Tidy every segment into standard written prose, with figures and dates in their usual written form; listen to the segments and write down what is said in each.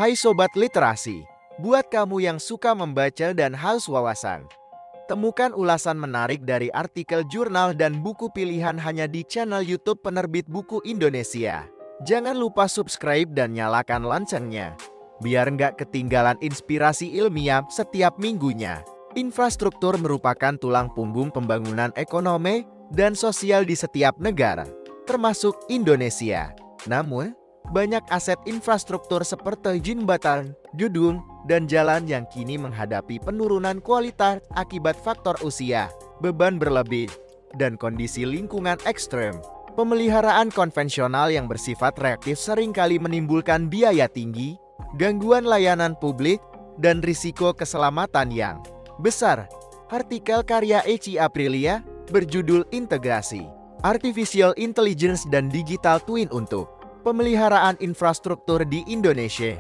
Hai Sobat Literasi, buat kamu yang suka membaca dan haus wawasan, temukan ulasan menarik dari artikel jurnal dan buku pilihan hanya di channel YouTube Penerbit Buku Indonesia. Jangan lupa subscribe dan nyalakan loncengnya, biar nggak ketinggalan inspirasi ilmiah setiap minggunya. Infrastruktur merupakan tulang punggung pembangunan ekonomi dan sosial di setiap negara, termasuk Indonesia. Namun, banyak aset infrastruktur seperti jembatan, gedung, dan jalan yang kini menghadapi penurunan kualitas akibat faktor usia, beban berlebih, dan kondisi lingkungan ekstrem. Pemeliharaan konvensional yang bersifat reaktif seringkali menimbulkan biaya tinggi, gangguan layanan publik, dan risiko keselamatan yang besar. Artikel karya Eci Aprilia berjudul Integrasi Artificial Intelligence dan Digital Twin untuk Pemeliharaan Infrastruktur di Indonesia,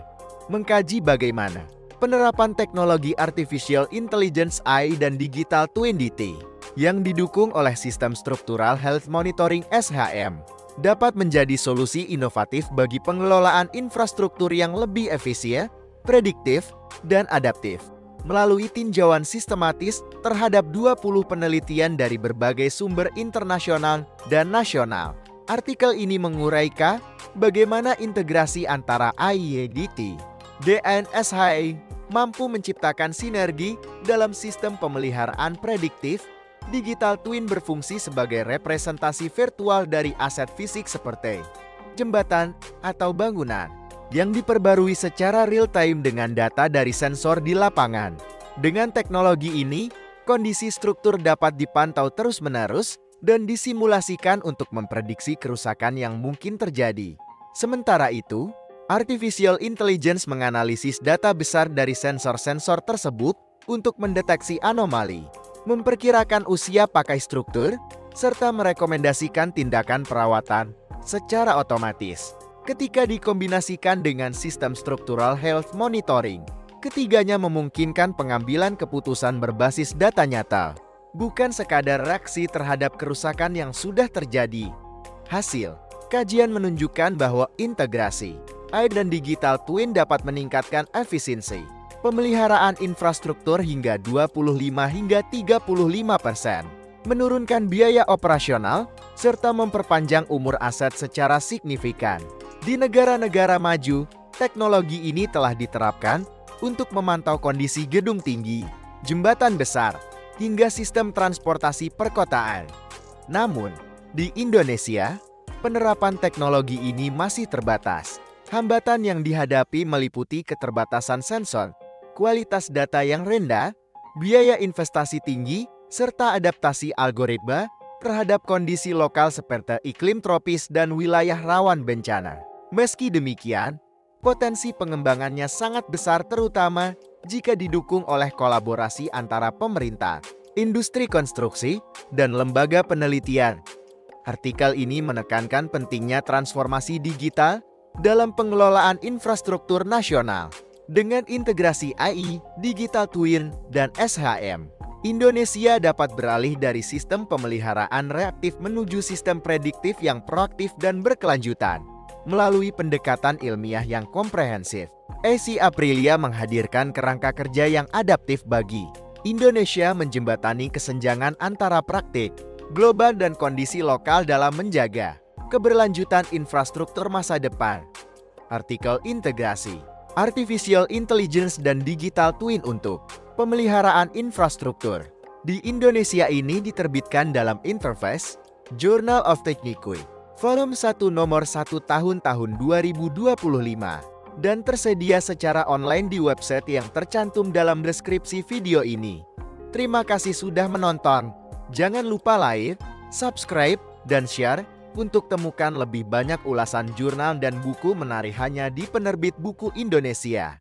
mengkaji bagaimana penerapan teknologi Artificial Intelligence AI dan Digital Twin DT yang didukung oleh Sistem Struktural Health Monitoring SHM dapat menjadi solusi inovatif bagi pengelolaan infrastruktur yang lebih efisien, prediktif, dan adaptif. Melalui tinjauan sistematis terhadap 20 penelitian dari berbagai sumber internasional dan nasional, artikel ini menguraikan bagaimana integrasi antara IEDT dan SHI mampu menciptakan sinergi dalam sistem pemeliharaan prediktif. Digital Twin berfungsi sebagai representasi virtual dari aset fisik seperti jembatan atau bangunan yang diperbarui secara real-time dengan data dari sensor di lapangan. Dengan teknologi ini, kondisi struktur dapat dipantau terus-menerus dan disimulasikan untuk memprediksi kerusakan yang mungkin terjadi. Sementara itu, Artificial Intelligence menganalisis data besar dari sensor-sensor tersebut untuk mendeteksi anomali, memperkirakan usia pakai struktur, serta merekomendasikan tindakan perawatan secara otomatis. Ketika dikombinasikan dengan sistem struktural health monitoring, ketiganya memungkinkan pengambilan keputusan berbasis data nyata, bukan sekadar reaksi terhadap kerusakan yang sudah terjadi. Hasil kajian menunjukkan bahwa integrasi AI dan Digital Twin dapat meningkatkan efisiensi pemeliharaan infrastruktur hingga 25 hingga 35%, menurunkan biaya operasional, serta memperpanjang umur aset secara signifikan. Di negara-negara maju, teknologi ini telah diterapkan untuk memantau kondisi gedung tinggi, jembatan besar, hingga sistem transportasi perkotaan. Namun, di Indonesia, penerapan teknologi ini masih terbatas. Hambatan yang dihadapi meliputi keterbatasan sensor, kualitas data yang rendah, biaya investasi tinggi, serta adaptasi algoritma terhadap kondisi lokal seperti iklim tropis dan wilayah rawan bencana. Meski demikian, potensi pengembangannya sangat besar terutama jika didukung oleh kolaborasi antara pemerintah, industri konstruksi, dan lembaga penelitian. Artikel ini menekankan pentingnya transformasi digital dalam pengelolaan infrastruktur nasional. Dengan integrasi AI, Digital Twin, dan SHM, Indonesia dapat beralih dari sistem pemeliharaan reaktif menuju sistem prediktif yang proaktif dan berkelanjutan. Melalui pendekatan ilmiah yang komprehensif, Eci Aprilia menghadirkan kerangka kerja yang adaptif bagi Indonesia menjembatani kesenjangan antara praktik global dan kondisi lokal dalam menjaga keberlanjutan infrastruktur masa depan. Artikel integrasi Artificial Intelligence dan Digital Twin untuk Pemeliharaan Infrastruktur di Indonesia ini diterbitkan dalam Interface Journal of Technique, Volume 1 nomor 1 tahun 2025 dan tersedia secara online di website yang tercantum dalam deskripsi video ini. Terima kasih sudah menonton. Jangan lupa like, subscribe, dan share untuk temukan lebih banyak ulasan jurnal dan buku menarik hanya di Penerbit Buku Indonesia.